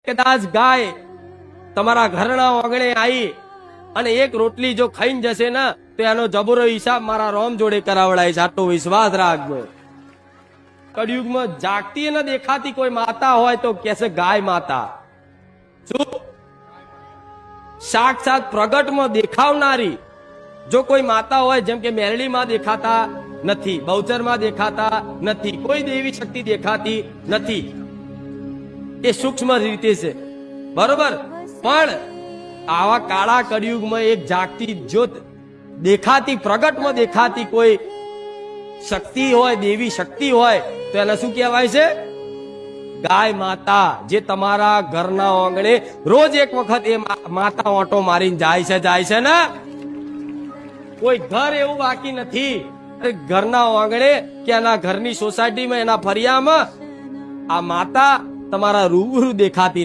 કદાચ ગાય તમારા ઘરના આંગણે આવી અને એક રોટલી જો ખાઈને જશે ને તો એનો જબરો હિસાબ મારા રોમ જોડે કરાવડાય છે. આટલો વિશ્વાસ રાખજો. કળિયુગમાં જાગતી અને દેખાતી કોઈ માતા હોય તો કેસે ગાય માતા. શું સાક્ષાત પ્રગટમાં દેખાવનારી જો કોઈ માતા હોય, જેમ કે મેરડીમાં દેખાતા નથી, બહુચરમાં દેખાતા નથી, કોઈ દેવી શક્તિ દેખાતી નથી, એ સૂક્ષ્મ રીતે છે, બરોબર. પણ આવા કાળા કળિયુગમાં એક જાગતી જ્યોત દેખાતી, પ્રગટમાં દેખાતી કોઈ શક્તિ હોય, દેવી શક્તિ હોય તો એને શું કહેવાય છે? ગાય માતા. જે તમારા ઘરના આંગણે રોજ એક વખત એ માતા ઓટો મારીને જાય છે ને. કોઈ ઘર એવું બાકી નથી ઘરના આંગણે કે એના ઘરની સોસાયટીમાં, એના ફરિયામાં આ માતા તમારા રૂબરૂ દેખાતી